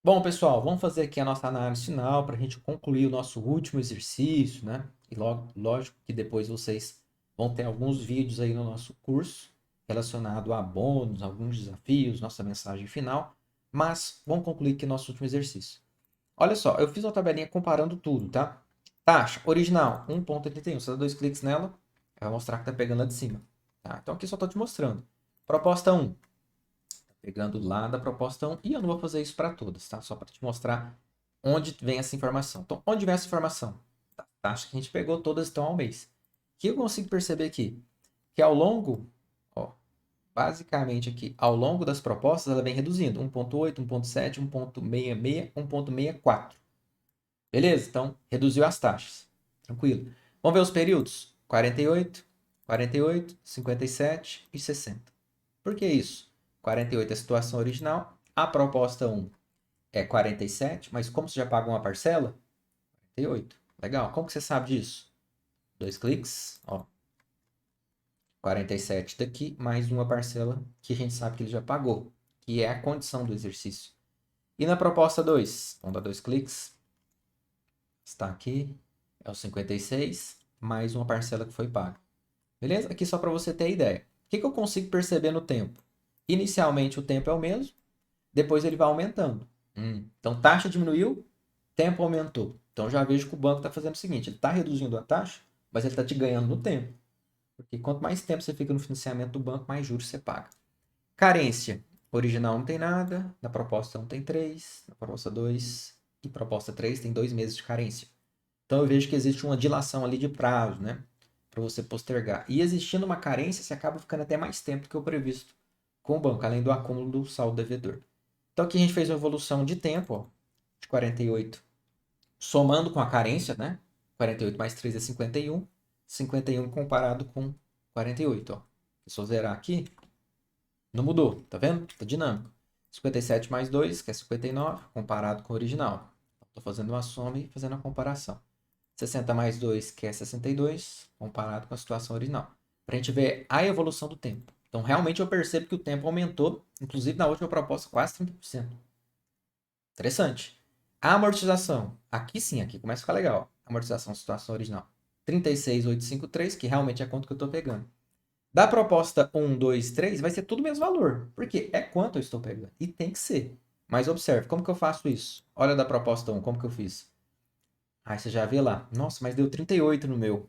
Bom, pessoal, vamos fazer aqui a nossa análise final para a gente concluir o nosso último exercício, né? E logo, lógico que depois vocês vão ter alguns vídeos aí no nosso curso relacionado a bônus, alguns desafios, nossa mensagem final. Mas vamos concluir aqui nosso último exercício. Olha só, eu fiz uma tabelinha comparando tudo, tá? Taxa original 1,81. Você dá dois cliques nela, ela vai mostrar que tá pegando lá de cima. Tá? Então aqui só estou te mostrando. Proposta 1 pegando lá da proposta 1, e eu não vou fazer isso para todas, tá? Só para te mostrar onde vem essa informação. Então, onde vem essa informação? Tá, taxa que a gente pegou, todas estão ao mês. O que eu consigo perceber aqui? Que ao longo, ó, basicamente aqui, ao longo das propostas, ela vem reduzindo. 1,8, 1,7, 1,66, 1,64. Beleza? Então, reduziu as taxas. Tranquilo. Vamos ver os períodos? 48, 48, 57 e 60. Por que isso? 48 é a situação original, a proposta 1 é 47, mas como você já pagou uma parcela, 48. Legal. Como que você sabe disso? Dois cliques, ó. 47 daqui, mais uma parcela que a gente sabe que ele já pagou, que é a condição do exercício. E na proposta 2, vamos dar dois cliques, está aqui, é o 56, mais uma parcela que foi paga. Beleza? Aqui só para você ter ideia. O que eu consigo perceber no tempo? Inicialmente o tempo é o mesmo, depois ele vai aumentando. Então, taxa diminuiu, tempo aumentou. Então, já vejo que o banco está fazendo o seguinte: ele está reduzindo a taxa, mas ele está te ganhando no tempo. Porque quanto mais tempo você fica no financiamento do banco, mais juros você paga. Carência. Original não tem nada, na proposta 1 tem 3, na proposta 2 e proposta 3 tem 2 meses de carência. Então, eu vejo que existe uma dilação ali de prazo, né? Para você postergar. E existindo uma carência, você acaba ficando até mais tempo do que o previsto com o banco, além do acúmulo do saldo devedor. Então aqui a gente fez uma evolução de tempo, ó, de 48, somando com a carência, né? 48 mais 3 é 51. 51 comparado com 48, ó. Se eu zerar aqui, não mudou, tá vendo? Tá dinâmico. 57 mais 2, que é 59, comparado com o original. Estou fazendo uma soma e fazendo a comparação. 60 mais 2, que é 62, comparado com a situação original. Para a gente ver a evolução do tempo. Então, realmente eu percebo que o tempo aumentou, inclusive na última proposta, quase 30%. Interessante. A amortização. Aqui sim, aqui começa a ficar legal. Amortização, situação original. 36,853, que realmente é quanto que eu estou pegando. Da proposta 1, 2, 3, vai ser tudo o mesmo valor. Porque é quanto eu estou pegando. E tem que ser. Mas observe, como que eu faço isso? Olha da proposta 1, como que eu fiz? Aí você já vê lá. Nossa, mas deu 38 no meu.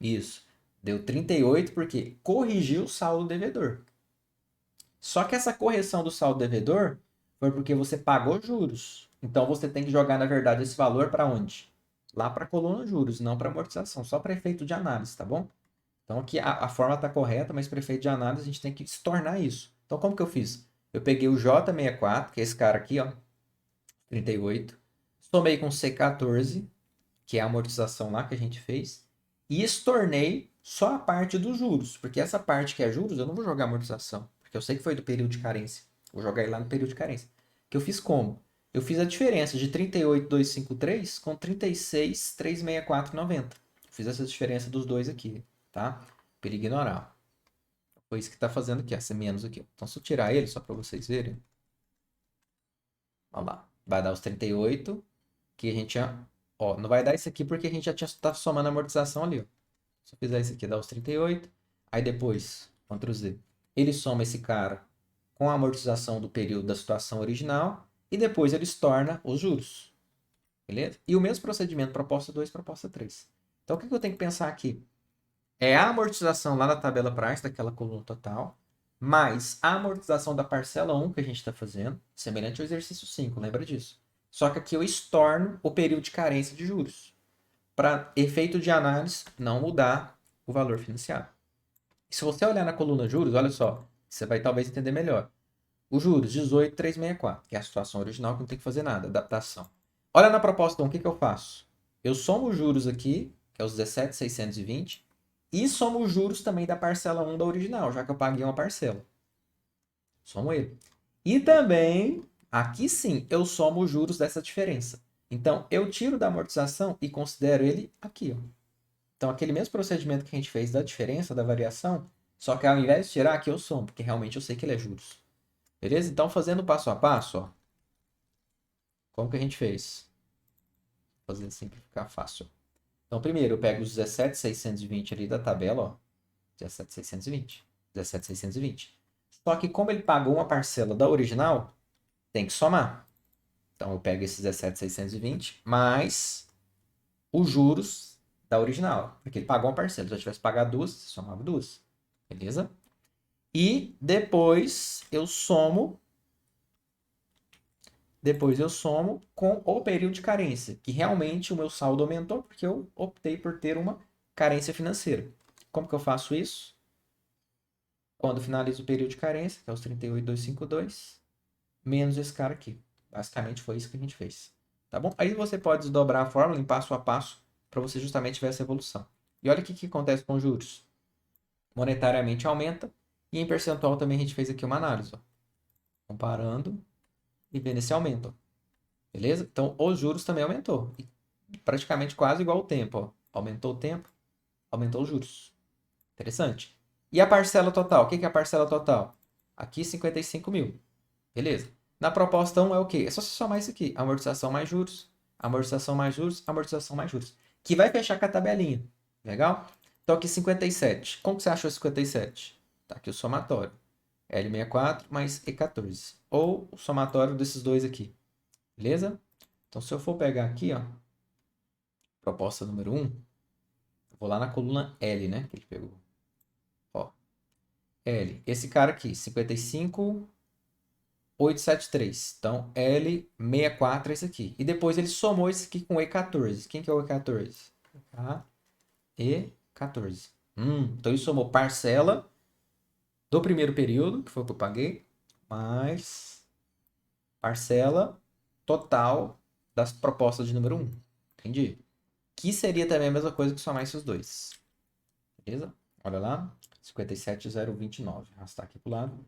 Isso. Deu 38 porque corrigiu o saldo devedor. Só que essa correção do saldo devedor foi porque você pagou juros. Então você tem que jogar, na verdade, esse valor para onde? Lá para a coluna juros, não para amortização, só para efeito de análise, tá bom? Então aqui a forma está correta, mas para efeito de análise a gente tem que estornar isso. Então como que eu fiz? Eu peguei o J64, que é esse cara aqui, ó, 38, somei com C14, que é a amortização lá que a gente fez, e estornei só a parte dos juros, porque essa parte que é juros eu não vou jogar amortização, porque eu sei que foi do período de carência. Vou jogar ele lá no período de carência. Que eu fiz como? Eu fiz a diferença de 38,253 com 36,364,90. Fiz essa diferença dos dois aqui, tá? Para ignorar. Foi isso que está fazendo aqui, essa menos aqui. Então, se eu tirar ele, só para vocês verem, olha lá, vai dar os 38, que a gente já. Ó, não vai dar isso aqui porque a gente já tinha tá somando a amortização ali, ó. Se eu fizer isso aqui, dá os 38. Aí depois, Ctrl Z. Ele soma esse cara com a amortização do período da situação original e depois ele torna os juros. Beleza? E o mesmo procedimento, proposta 2, proposta 3. Então o que eu tenho que pensar aqui? É a amortização lá na tabela price, daquela coluna total, mais a amortização da parcela 1 que a gente está fazendo, semelhante ao exercício 5, lembra disso? Só que aqui eu estorno o período de carência de juros, para efeito de análise não mudar o valor financiado. E se você olhar na coluna juros, olha só, você vai talvez entender melhor. Os juros 18,364, que é a situação original que não tem que fazer nada, adaptação. Olha na proposta 1, o que eu faço? Eu somo os juros aqui, que é os 17,620, e somo os juros também da parcela 1 da original, já que eu paguei uma parcela. Somo ele. E também, aqui sim, eu somo os juros dessa diferença. Então, eu tiro da amortização e considero ele aqui, ó. Então, aquele mesmo procedimento que a gente fez da diferença, da variação, só que ao invés de tirar, aqui eu somo, porque realmente eu sei que ele é juros. Beleza? Então, fazendo passo a passo, ó, Como que a gente fez? Vou fazer assim para ficar fácil. Então, primeiro eu pego os 17.620 ali da tabela, ó. 17.620. 17.620. Só que como ele pagou uma parcela da original, tem que somar. Então, eu pego esses 17.620 mais os juros da original. Porque ele pagou uma parcela. Se eu tivesse pagado duas, somava duas. Beleza? E depois eu somo com o período de carência, que realmente o meu saldo aumentou porque eu optei por ter uma carência financeira. Como que eu faço isso? Quando finalizo o período de carência, que é os 38.252, menos esse cara aqui. Basicamente foi isso que a gente fez. Tá bom? Aí você pode desdobrar a fórmula em passo a passo para você justamente ver essa evolução. E olha o que acontece com juros. Monetariamente aumenta e em percentual também a gente fez aqui uma análise. Ó. Comparando e vendo esse aumento. Ó. Beleza? Então, os juros também aumentou. E praticamente quase igual o tempo. Ó. Aumentou o tempo, aumentou os juros. Interessante. E a parcela total? O que é a parcela total? Aqui, 55 mil. Beleza. Na proposta 1 é o quê? É só você somar isso aqui. Amortização mais juros, amortização mais juros, amortização mais juros. Que vai fechar com a tabelinha. Legal? Então, aqui 57. Como que você achou 57? Tá aqui o somatório. L64 mais E14. Ou o somatório desses dois aqui. Beleza? Então, se eu for pegar aqui, ó, proposta número 1, vou lá na coluna L, né? Que ele pegou. Ó, L. Esse cara aqui, 55.873. Então, L64 é esse aqui. E depois ele somou esse aqui com E14. Quem que é o E14? Tá? E14. Então, ele somou parcela do primeiro período, que foi o que eu paguei, mais parcela total das propostas de número 1. Entendi? Que seria também a mesma coisa que somar esses dois. Beleza? Olha lá. 57.029. Arrastar aqui para o lado.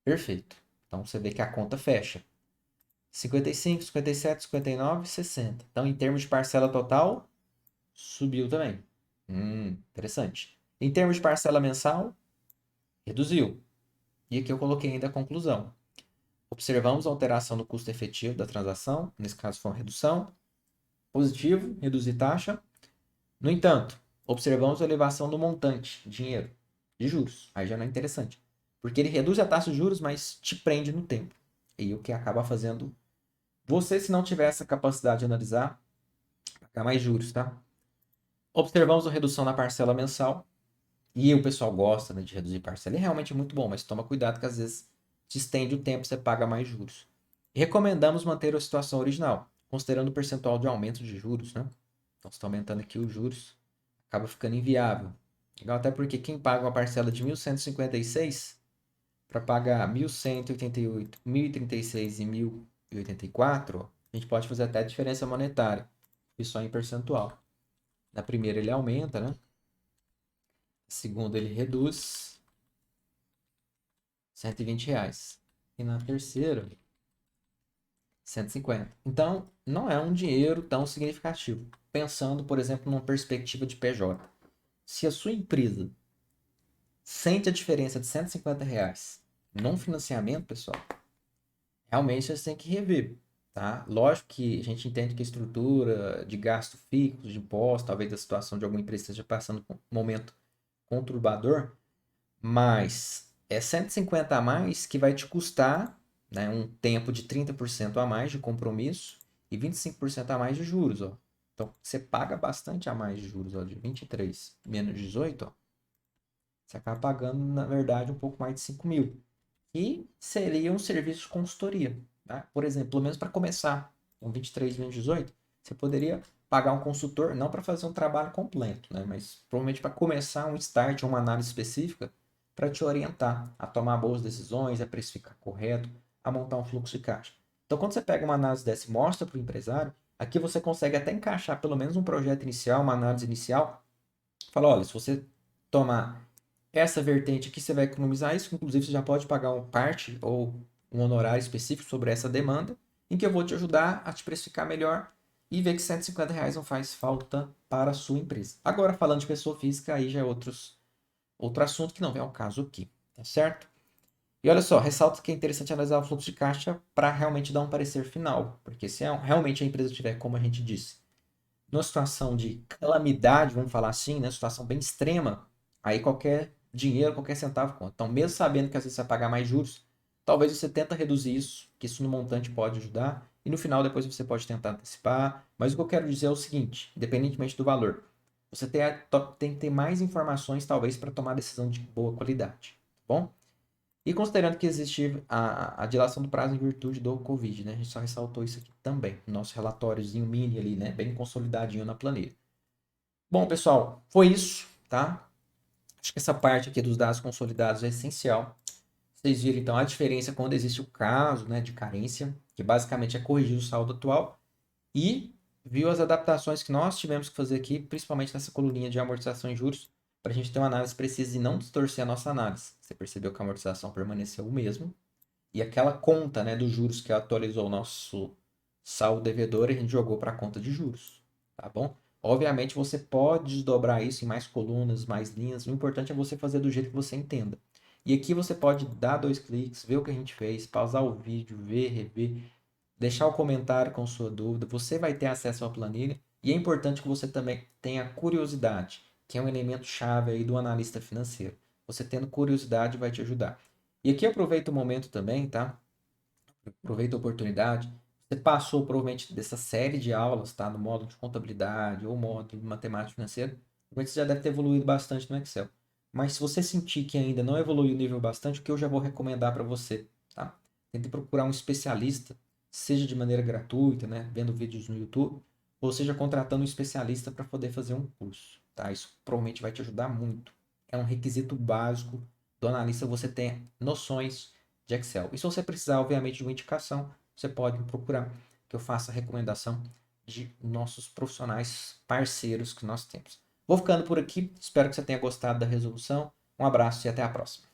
Perfeito. Então você vê que a conta fecha. 55, 57, 59, 60. Então, em termos de parcela total, subiu também. Interessante. Em termos de parcela mensal, reduziu. E aqui eu coloquei ainda a conclusão. Observamos a alteração no custo efetivo da transação. Nesse caso, foi uma redução. Positivo, reduzir taxa. No entanto, observamos a elevação do montante, dinheiro, de juros. Aí já não é interessante. Porque ele reduz a taxa de juros, mas te prende no tempo. E o que acaba fazendo você, se não tiver essa capacidade de analisar, pagar mais juros, tá? Observamos a redução na parcela mensal. E o pessoal gosta, né, de reduzir parcela. É realmente muito bom, mas toma cuidado que às vezes te estende o tempo e você paga mais juros. E recomendamos manter a situação original, considerando o percentual de aumento de juros, né? Então, se está aumentando aqui os juros, acaba ficando inviável. Legal, até porque quem paga uma parcela de 1.156 para pagar 1.188, 1.036 e 1.084, a gente pode fazer até diferença monetária, e só em percentual. Na primeira ele aumenta, né? Na segunda ele reduz R$ 120. E na terceira, 150. Então, não é um dinheiro tão significativo. Pensando, por exemplo, numa perspectiva de PJ. Se a sua empresa sente a diferença de R$ 150 num financiamento, pessoal, realmente você tem que rever, tá? Lógico que a gente entende que a estrutura de gasto fixo, de imposto, talvez a situação de alguma empresa esteja passando por um momento conturbador, mas é 150 a mais que vai te custar, né, um tempo de 30% a mais de compromisso e 25% a mais de juros, ó. Então, você paga bastante a mais de juros, ó, de 23 menos 18, ó. Você acaba pagando, na verdade, um pouco mais de 5 mil. E seria um serviço de consultoria, tá? Por exemplo, pelo menos para começar, com 23 menos 18, você poderia pagar um consultor, não para fazer um trabalho completo, né? Mas provavelmente para começar um start, uma análise específica, para te orientar a tomar boas decisões, a precificar correto, a montar um fluxo de caixa. Então, quando você pega uma análise dessa e mostra para o empresário, aqui você consegue até encaixar pelo menos um projeto inicial, uma análise inicial. Fala, olha, se você tomar essa vertente aqui, você vai economizar isso, inclusive você já pode pagar uma parte ou um honorário específico sobre essa demanda, em que eu vou te ajudar a te precificar melhor e ver que R$ 150 não faz falta para a sua empresa. Agora, falando de pessoa física, aí já é outro assunto que não vem ao caso aqui, tá certo? E olha só, ressalto que é interessante analisar o fluxo de caixa para realmente dar um parecer final, porque se realmente a empresa tiver, como a gente disse, numa situação de calamidade, vamos falar assim, né, situação bem extrema, aí qualquer dinheiro, qualquer centavo conta. Então, mesmo sabendo que às vezes você vai pagar mais juros, talvez você tenta reduzir isso, que isso no montante pode ajudar, e no final depois você pode tentar antecipar. Mas o que eu quero dizer é o seguinte, independentemente do valor, você tem que ter mais informações, talvez, para tomar decisão de boa qualidade, tá bom? E considerando que existe a dilação do prazo em virtude do Covid, né? A gente só ressaltou isso aqui também, no nosso relatóriozinho mini ali, né? Bem consolidadinho na planilha. Bom, pessoal, foi isso, tá? Acho que essa parte aqui dos dados consolidados é essencial. Vocês viram, então, a diferença quando existe o caso, né, de carência, que basicamente é corrigir o saldo atual, e viu as adaptações que nós tivemos que fazer aqui, principalmente nessa coluninha de amortização em juros, para a gente ter uma análise precisa e não distorcer a nossa análise. Você percebeu que a amortização permaneceu o mesmo, e aquela conta, né, dos juros que atualizou o nosso saldo devedor, a gente jogou para a conta de juros, tá bom? Obviamente você pode desdobrar isso em mais colunas, mais linhas. O importante é você fazer do jeito que você entenda. E aqui você pode dar 2 cliques, ver o que a gente fez, pausar o vídeo, ver, rever, deixar o comentário com sua dúvida. Você vai ter acesso à planilha e é importante que você também tenha curiosidade, que é um elemento chave aí do analista financeiro. Você tendo curiosidade vai te ajudar. E aqui aproveita o momento também, tá? Aproveita a oportunidade. Você passou provavelmente dessa série de aulas, tá? No módulo de contabilidade ou módulo de matemática financeira. Provavelmente você já deve ter evoluído bastante no Excel. Mas se você sentir que ainda não evoluiu o nível bastante, o que eu já vou recomendar para você, tá? Tente procurar um especialista, seja de maneira gratuita, né? Vendo vídeos no YouTube, ou seja, contratando um especialista para poder fazer um curso, tá? Isso provavelmente vai te ajudar muito. É um requisito básico do analista você ter noções de Excel. E se você precisar, obviamente, de uma indicação, você pode me procurar, que eu faça a recomendação de nossos profissionais parceiros que nós temos. Vou ficando por aqui, espero que você tenha gostado da resolução. Um abraço e até a próxima.